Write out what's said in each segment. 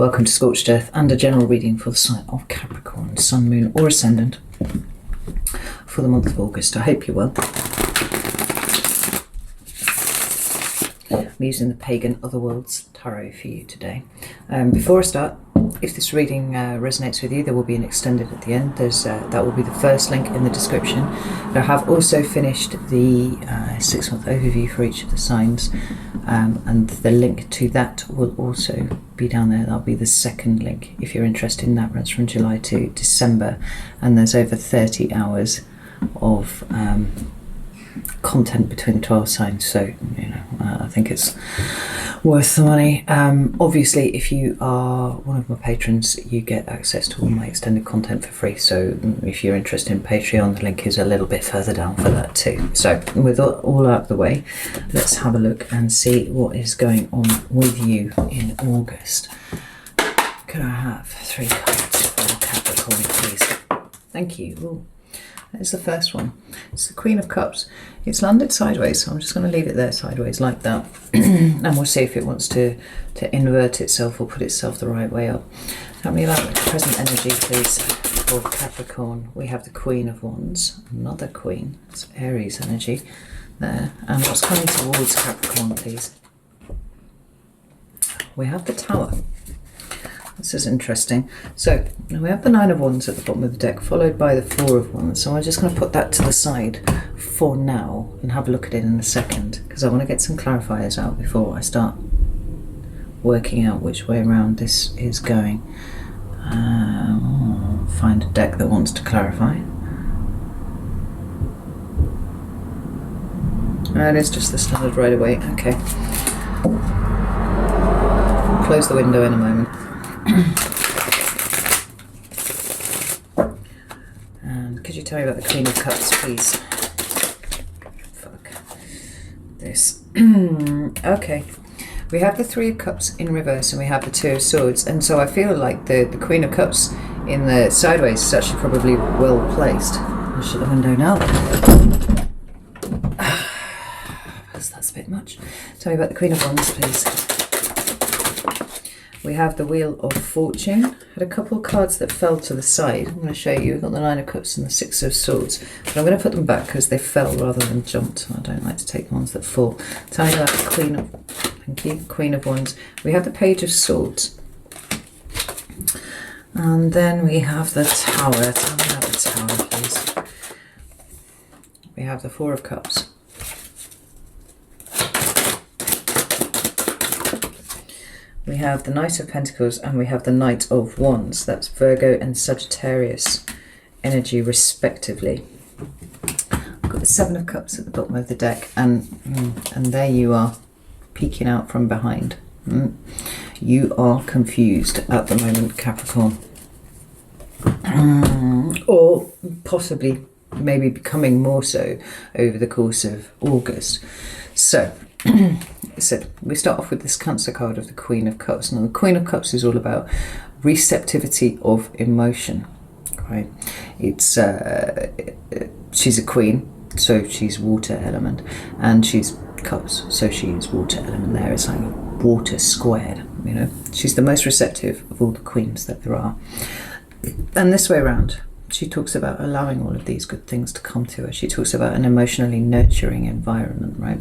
Welcome to Scorched Earth and a general reading for the sign of Capricorn, Sun, Moon or Ascendant for the month of August. I hope you're well. I'm using the Pagan Otherworlds tarot for you today. Before I start, if this reading resonates with you, there will be an extended at the end. That will be the first link in the description. But I have also finished the 6-month overview for each of the signs, and the link to that will also be down there. That'll be the second link if you're interested in that. Runs from July to December, and there's over 30 hours of content between the 12 signs, so I think it's worth the money. Obviously, if you are one of my patrons, you get access to all my extended content for free, so if you're interested in Patreon, the link is a little bit further down for that too. So with all out of the way, let's have a look and see what is going on with you in August. Could I have 3 cards for Capricorn, please? Thank you. Ooh. There's the first one. It's the Queen of Cups. It's landed sideways, so I'm just going to leave it there sideways like that. And we'll see if it wants to invert itself or put itself the right way up. Tell me about the present energy, please, for Capricorn. We have the Queen of Wands, another Queen. It's Aries energy there. And what's coming towards Capricorn, please? We have the Tower. This is interesting. So we have the 9 of Wands at the bottom of the deck, followed by the 4 of Wands. So I'm just going to put that to the side for now and have a look at it in a second, because I want to get some clarifiers out before I start working out which way around this is going. Find a deck that wants to clarify. It is just the standard right away. Okay. I'll close the window in a moment. And could you tell me about the Queen of Cups, please? Fuck this. Okay, we have the 3 of Cups in reverse and we have the 2 of Swords, and so I feel like the Queen of Cups in the sideways is actually probably well placed. I'll shut the window now. That's a bit much. Tell me about the Queen of Wands, please. We have the Wheel of Fortune. Had a couple of cards that fell to the side. I'm going to show you. We've got the 9 of Cups and the 6 of Swords. But I'm going to put them back because they fell rather than jumped. I don't like to take ones that fall. Tell me about the Queen of... Thank you. Queen of Wands. We have the Page of Swords. And then we have the Tower. Tell me about the Tower, please. We have the 4 of Cups. We have the Knight of Pentacles and we have the Knight of Wands. That's Virgo and Sagittarius energy respectively. I've got the 7 of Cups at the bottom of the deck, and there you are, peeking out from behind. You are confused at the moment, Capricorn. Or possibly maybe becoming more so over the course of August. So we start off with this Cancer card of the Queen of Cups. Now the Queen of Cups is all about receptivity of emotion, right? It's she's a queen, so she's water element, and she's cups, so she's water element there. It's like water squared, She's the most receptive of all the queens that there are. And this way around, she talks about allowing all of these good things to come to her. She talks about an emotionally nurturing environment, right?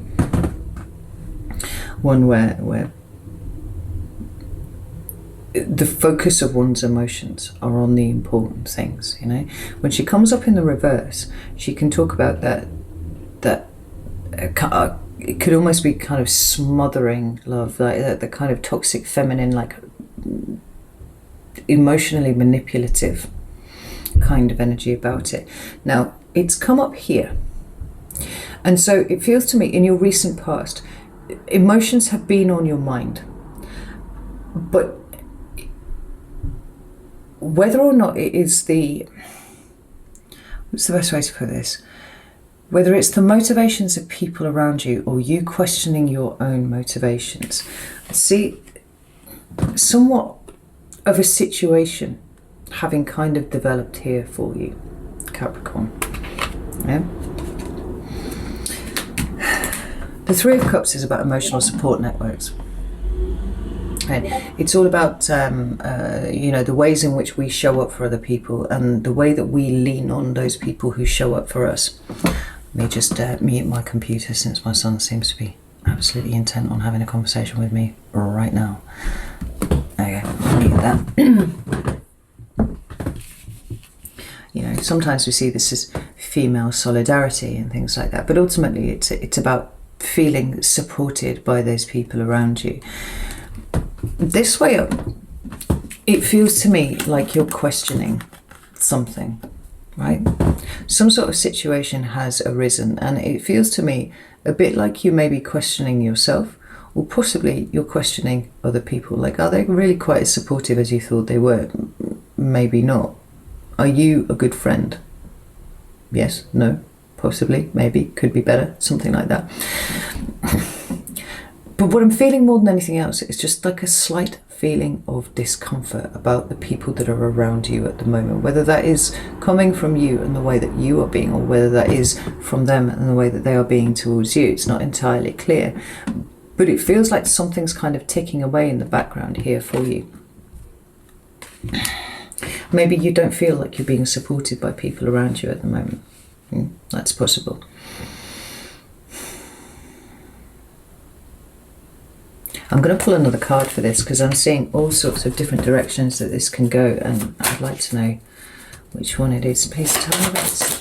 One where the focus of one's emotions are on the important things, When she comes up in the reverse, she can talk about that it could almost be kind of smothering love, like the kind of toxic feminine, like emotionally manipulative kind of energy about it. Now, it's come up here. And so it feels to me, in your recent past, emotions have been on your mind, but whether or not it is what's the best way to put this? Whether it's the motivations of people around you or you questioning your own motivations, see somewhat of a situation having kind of developed here for you, Capricorn. Yeah. The 3 of Cups is about emotional support networks. It's all about, you know, the ways in which we show up for other people and the way that we lean on those people who show up for us. Let me just mute my computer, since my son seems to be absolutely intent on having a conversation with me right now. There you go, mute that. You know, sometimes we see this as female solidarity and things like that, but ultimately it's about feeling supported by those people around you. This way up, it feels to me like you're questioning something, right? Some sort of situation has arisen, and it feels to me a bit like you may be questioning yourself, or possibly you're questioning other people. Like, are they really quite as supportive as you thought they were? Maybe not. Are you a good friend? Yes, no, possibly, maybe, could be better, something like that. But what I'm feeling more than anything else is just like a slight feeling of discomfort about the people that are around you at the moment, whether that is coming from you and the way that you are being, or whether that is from them and the way that they are being towards you. It's not entirely clear, but it feels like something's kind of ticking away in the background here for you. Maybe you don't feel like you're being supported by people around you at the moment. That's possible. I'm going to pull another card for this because I'm seeing all sorts of different directions that this can go, and I'd like to know which one it is. Please tell me that.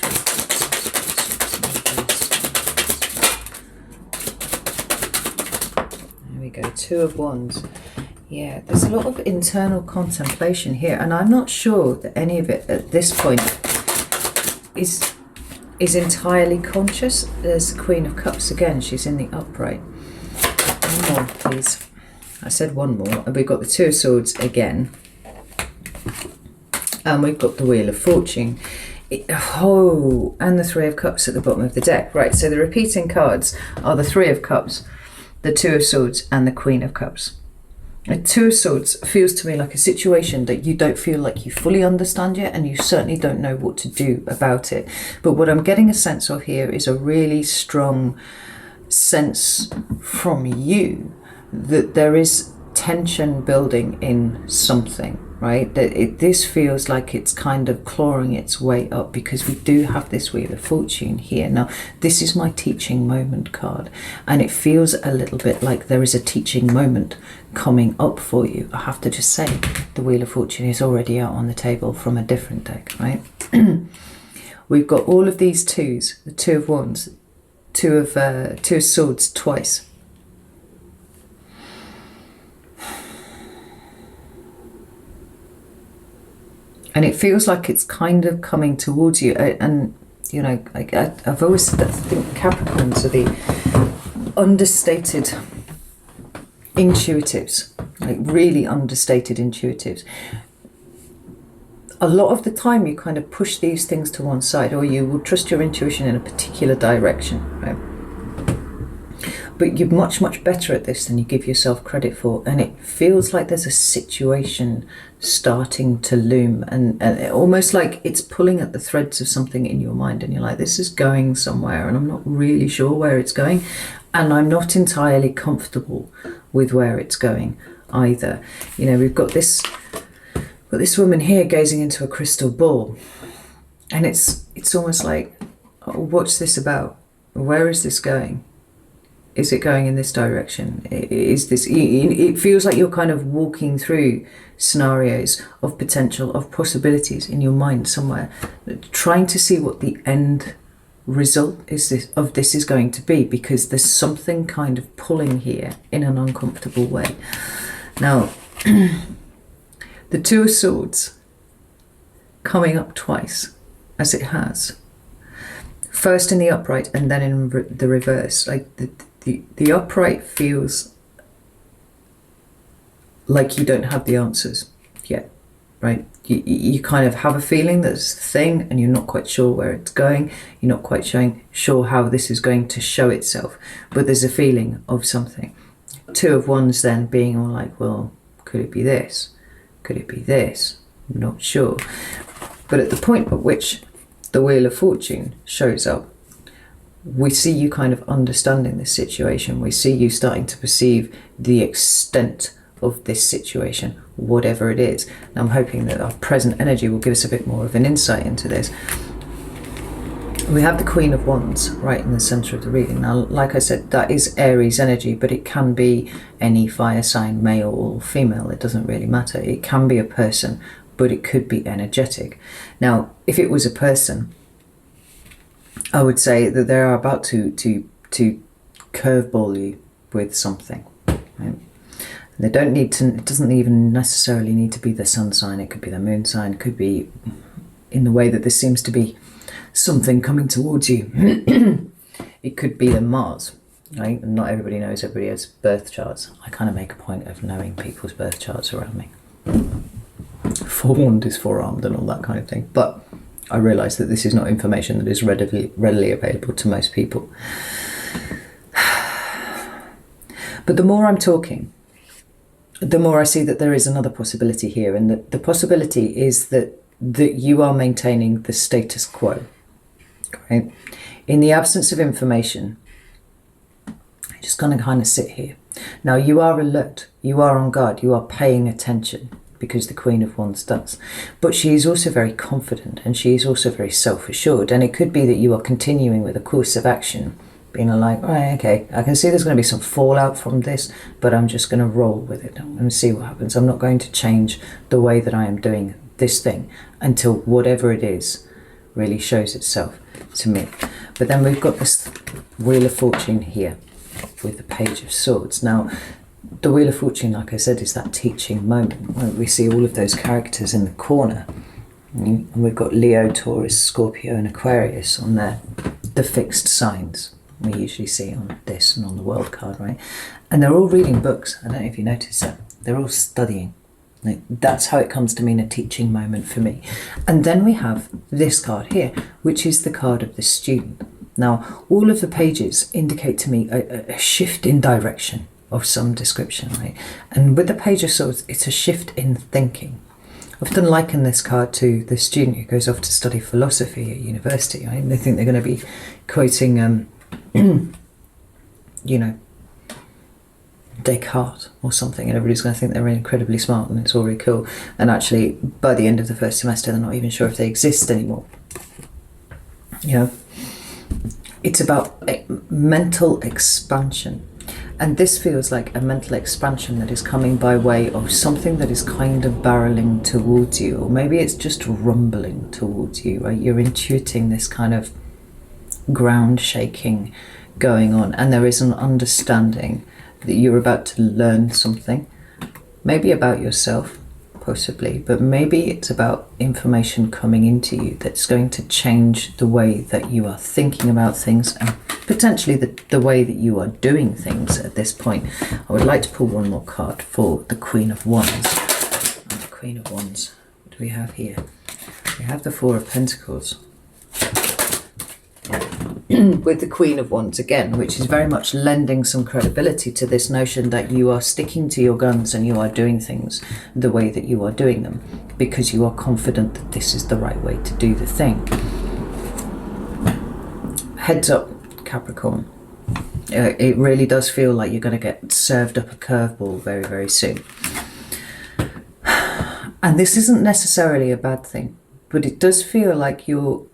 There we go, Two of Wands. Yeah, there's a lot of internal contemplation here, and I'm not sure that any of it at this point is entirely conscious. There's the Queen of Cups again. She's in the upright. One more, please. I said one more. And we've got the Two of Swords again. And we've got the Wheel of Fortune. And the Three of Cups at the bottom of the deck. Right, so the repeating cards are the Three of Cups, the Two of Swords, and the Queen of Cups. A Two of Swords feels to me like a situation that you don't feel like you fully understand yet, and you certainly don't know what to do about it. But what I'm getting a sense of here is a really strong sense from you that there is tension building in something, right? That this feels like it's kind of clawing its way up, because we do have this Wheel of Fortune here. Now, this is my teaching moment card, and it feels a little bit like there is a teaching moment coming up for you. I have to just say, the Wheel of Fortune is already out on the table from a different deck, right? We've got all of these twos, the Two of Wands, Two of Swords twice. And it feels like it's kind of coming towards you. And, you know, I've always said that I think Capricorns are the understated intuitives, like really understated intuitives. A lot of the time you kind of push these things to one side, or you will trust your intuition in a particular direction, right? But you're much, much better at this than you give yourself credit for. And it feels like there's a situation starting to loom, and almost like it's pulling at the threads of something in your mind. And you're like, this is going somewhere, and I'm not really sure where it's going. And I'm not entirely comfortable with where it's going either. You know, we've got this woman here gazing into a crystal ball. And it's almost like, oh, what's this about? Where is this going? Is it going in this direction? Is this? It feels like you're kind of walking through scenarios of potential, of possibilities in your mind somewhere, trying to see what the end result is this is going to be, because there's something kind of pulling here in an uncomfortable way. Now, the Two of Swords coming up twice, as it has. First in the upright and then in the reverse. Like the upright feels like you don't have the answers yet, right? You kind of have a feeling there's a thing and you're not quite sure where it's going. You're not quite sure how this is going to show itself, but there's a feeling of something. Two of Wands then being all like, well, could it be this? Could it be this? I'm not sure. But at the point at which the Wheel of Fortune shows up, we see you kind of understanding this situation. We see you starting to perceive the extent of this situation, whatever it is. And I'm hoping that our present energy will give us a bit more of an insight into this. We have the Queen of Wands right in the center of the reading. Now, like I said, that is Aries energy, but it can be any fire sign, male or female. It doesn't really matter. It can be a person, but it could be energetic. Now, if it was a person, I would say that they're about to curveball you with something. Right? They don't need to, it doesn't even necessarily need to be the sun sign. It could be the moon sign. It could be in the way that there seems to be something coming towards you. It could be the Mars, right? And not everybody knows, everybody has birth charts. I kind of make a point of knowing people's birth charts around me. Forewarned is forearmed and all that kind of thing. But I realise that this is not information that is readily available to most people. But the more I'm talking, the more I see that there is another possibility here, and that the possibility is that you are maintaining the status quo. Right? In the absence of information, you're just going to kind of sit here. Now, you are alert, you are on guard, you are paying attention, because the Queen of Wands does. But she is also very confident, and she is also very self-assured, and it could be that you are continuing with a course of action, being like, right, okay, I can see there's going to be some fallout from this, but I'm just going to roll with it and see what happens. I'm not going to change the way that I am doing this thing until whatever it is really shows itself to me. But then we've got this Wheel of Fortune here with the Page of Swords. Now, the Wheel of Fortune, like I said, is that teaching moment where we see all of those characters in the corner. And we've got Leo, Taurus, Scorpio and Aquarius on there, the fixed signs we usually see on this and on the world card, right? And they're all reading books. I don't know if you noticed that. They're all studying. Like, that's how it comes to mean a teaching moment for me. And then we have this card here, which is the card of the student. Now, all of the pages indicate to me a shift in direction of some description, right? And with the Page of Swords, it's a shift in thinking. I often liken this card to the student who goes off to study philosophy at university, right? And they think they're going to be quoting, you know, Descartes or something, and everybody's going to think they're incredibly smart and it's all really cool. And actually, by the end of the first semester, they're not even sure if they exist anymore. You know, it's about mental expansion. And this feels like a mental expansion that is coming by way of something that is kind of barreling towards you, or maybe it's just rumbling towards you, right? You're intuiting this kind of ground shaking going on, and there is an understanding that you're about to learn something, maybe about yourself, possibly, but maybe it's about information coming into you that's going to change the way that you are thinking about things, and potentially the way that you are doing things at this point. I would like to pull one more card for the Queen of Wands. And the Queen of Wands, what do we have here? We have the Four of Pentacles. With the Queen of Wands again, which is very much lending some credibility to this notion that you are sticking to your guns and you are doing things the way that you are doing them because you are confident that this is the right way to do the thing. Heads up, Capricorn. It really does feel like you're going to get served up a curveball very, very soon. And this isn't necessarily a bad thing, but it does feel like your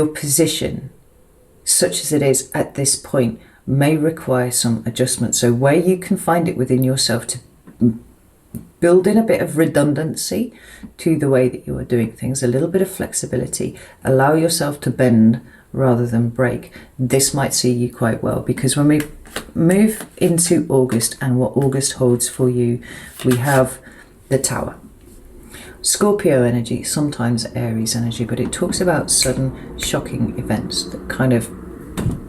position, such as it is at this point, may require some adjustment. So where you can find it within yourself to build in a bit of redundancy to the way that you are doing things, a little bit of flexibility, allow yourself to bend rather than break. This might see you quite well, because when we move into August and what August holds for you, we have the Tower. Scorpio energy, sometimes Aries energy, but it talks about sudden, shocking events that kind of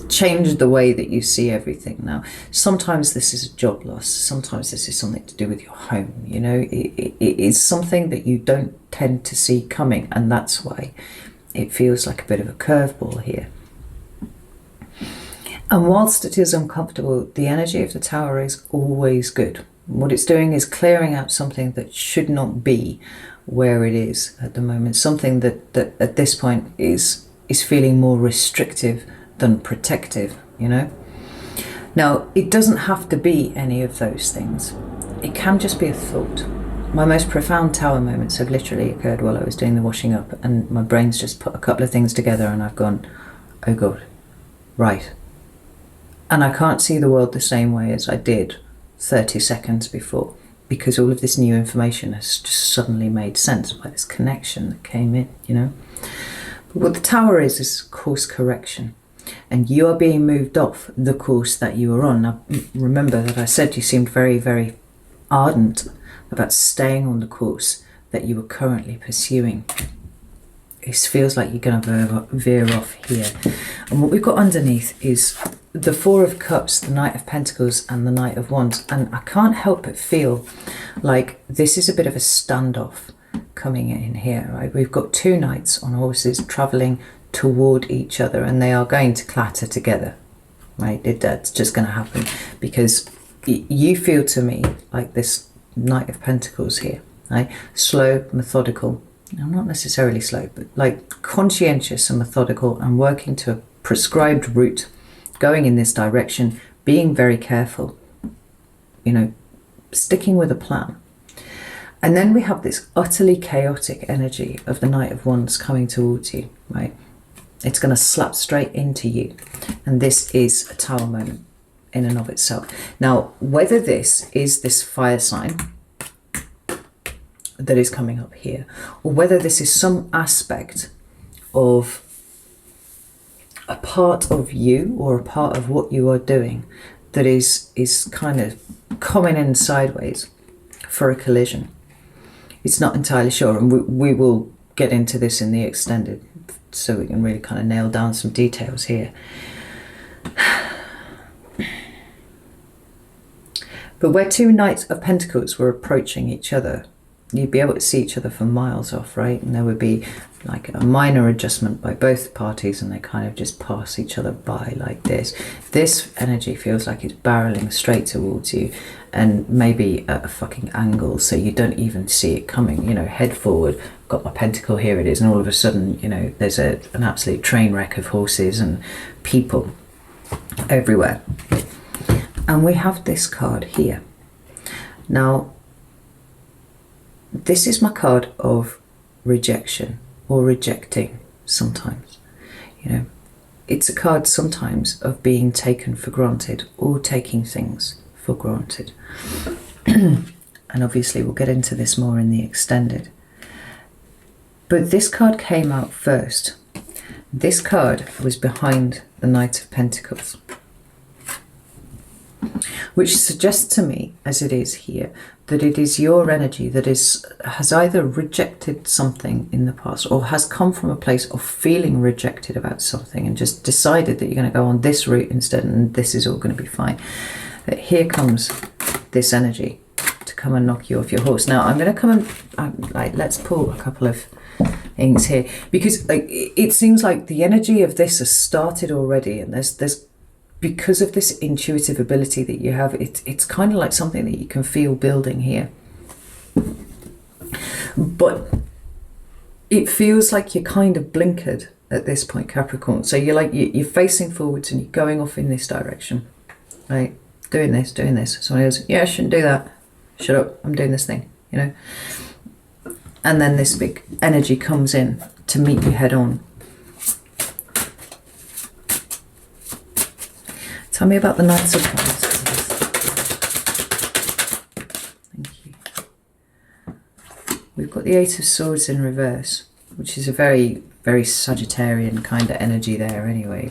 change the way that you see everything. Now, sometimes this is a job loss, sometimes this is something to do with your home, you know, it is something that you don't tend to see coming, and that's why it feels like a bit of a curveball here. And whilst it is uncomfortable, the energy of the Tower is always good. What it's doing is clearing out something that should not be where it is at the moment, something that at this point is feeling more restrictive than protective, you know. Now, it doesn't have to be any of those things. It can just be a thought. My most profound tower moments have literally occurred while I was doing the washing up, and my brain's just put a couple of things together and I've gone, oh God, right. And I can't see the world the same way as I did 30 seconds before, because all of this new information has just suddenly made sense by this connection that came in, you know. But what the tower is course correction. And you are being moved off the course that you were on. Now, remember that I said you seemed very, very ardent about staying on the course that you were currently pursuing. It feels like you're going to veer off here. And what we've got underneath is the Four of Cups, the Knight of Pentacles, and the Knight of Wands. And I can't help but feel like this is a bit of a standoff coming in here, right? We've got two knights on horses travelling toward each other, and they are going to clatter together, right? That's just going to happen, because you feel to me like this Knight of Pentacles here, right? Slow, methodical. No, not necessarily slow, but like conscientious and methodical, and working to a prescribed route, going in this direction, being very careful, you know, sticking with a plan. And then we have this utterly chaotic energy of the Knight of Wands coming towards you, right? It's going to slap straight into you. And this is a tower moment in and of itself. Now, whether this is this fire sign that is coming up here, or whether this is some aspect of a part of you or a part of what you are doing that is kind of coming in sideways for a collision, it's not entirely sure. And we will get into this in the extended, so we can really kind of nail down some details here. But where two Knights of Pentacles were approaching each other, you'd be able to see each other from miles off, right? And there would be like a minor adjustment by both parties, and they kind of just pass each other by like this. This energy feels like it's barreling straight towards you, and maybe at a fucking angle, so you don't even see it coming, you know, head forward. Got my pentacle, here it is, and all of a sudden, you know, there's an absolute train wreck of horses and people everywhere. And we have this card here. Now, this is my card of rejection, or rejecting sometimes. You know, it's a card sometimes of being taken for granted, or taking things for granted. And obviously we'll get into this more in the extended. But this card came out first. This card was behind the Knight of Pentacles, which suggests to me, as it is here, that it is your energy that has either rejected something in the past, or has come from a place of feeling rejected about something and just decided that you're going to go on this route instead, and this is all going to be fine. But here comes this energy to come and knock you off your horse. Now I'm going to come and let's pull a couple of things here, because it seems like the energy of this has started already, and there's because of this intuitive ability that you have, it's kind of like something that you can feel building here. But it feels like you're kind of blinkered at this point, Capricorn. So you're facing forwards and you're going off in this direction, right? Doing this. Someone goes, yeah, I shouldn't do that. Shut up, I'm doing this thing, you know? And then this big energy comes in to meet you head on. Tell me about the Knights of Wands. Thank you. We've got the Eight of Swords in reverse, which is a very, very Sagittarian kind of energy there anyway,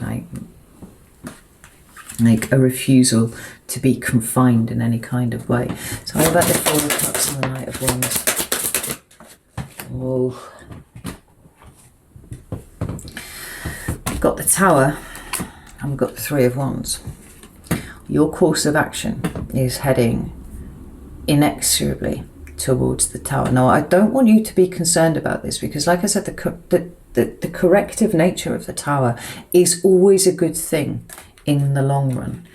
like a refusal to be confined in any kind of way. So how about the Four of Cups and the Knight of Wands? Oh. We've got the Tower, and we've got the Three of Wands. Your course of action is heading inexorably towards the Tower. Now, I don't want you to be concerned about this, because like I said, the corrective nature of the Tower is always a good thing in the long run.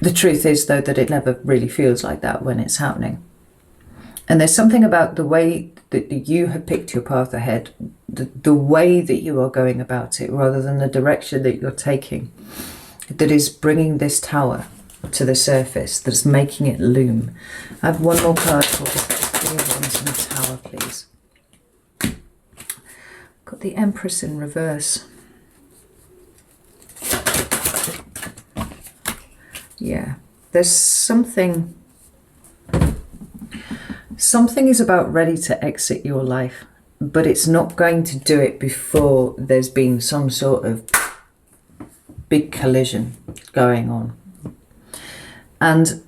The truth is, though, that it never really feels like that when it's happening. And there's something about the way that you have picked your path ahead, the way that you are going about it, rather than the direction that you're taking, that is bringing this tower to the surface, that's making it loom. I have one more card for the tower, please. Got the Empress in reverse. Yeah, there's something is about ready to exit your life, but it's not going to do it before there's been some sort of big collision going on. And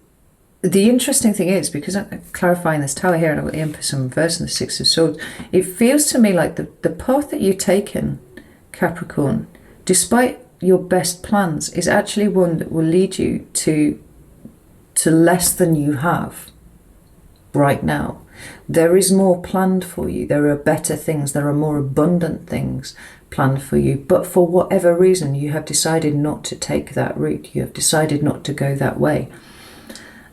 the interesting thing is, because I'm clarifying this tower here, and I've got the Empress in reverse and the Six of Swords, it feels to me like the path that you've taken, Capricorn, despite your best plans, is actually one that will lead you to less than you have right now. There is more planned for you. There are better things. There are more abundant things planned for you. But for whatever reason, you have decided not to take that route. You have decided not to go that way.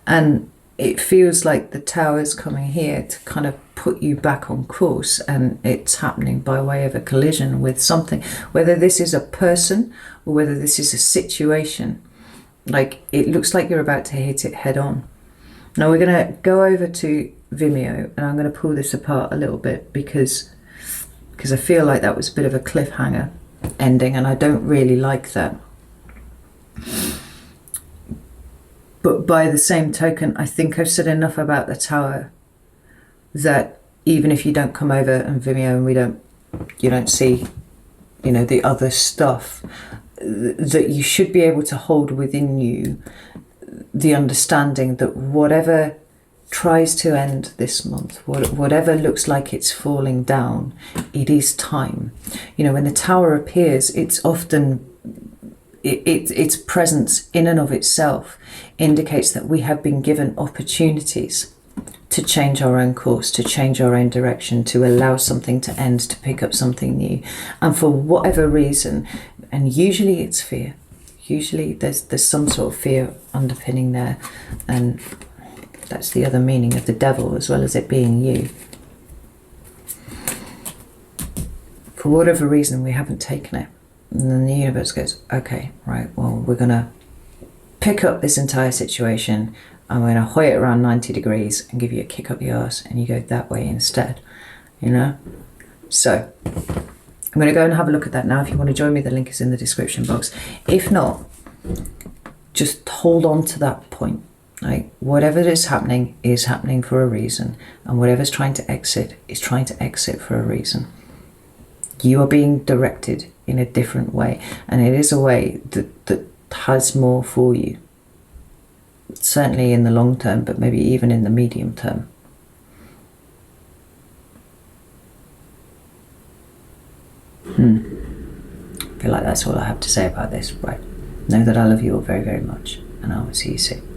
And it feels like the tower's coming here to kind of put you back on course, and it's happening by way of a collision with something, whether this is a person or whether this is a situation. Like, it looks like you're about to hit it head on. Now we're going to go over to Vimeo, and I'm going to pull this apart a little bit because I feel like that was a bit of a cliffhanger ending, and I don't really like that. But by the same token, I think I've said enough about the tower that even if you don't come over and Vimeo and you don't see, the other stuff, that you should be able to hold within you the understanding that whatever tries to end this month, whatever looks like it's falling down, it is time. When the tower appears, it's often its presence in and of itself indicates that we have been given opportunities to change our own course, to change our own direction, to allow something to end, to pick up something new. And for whatever reason, and usually it's fear, usually there's some sort of fear underpinning there, and that's the other meaning of the devil, as well as it being you. For whatever reason, we haven't taken it. And then the universe goes, okay, right, well, we're going to pick up this entire situation. I'm going to hoy it around 90 degrees and give you a kick up the arse, and you go that way instead, So, I'm going to go and have a look at that now. If you want to join me, the link is in the description box. If not, just hold on to that point. Right? Whatever is happening for a reason, and whatever's trying to exit is trying to exit for a reason. You are being directed in a different way, and it is a way that has more for you. Certainly in the long term, but maybe even in the medium term. I feel like that's all I have to say about this. Right. Know that I love you all very, very much, and I will see you soon.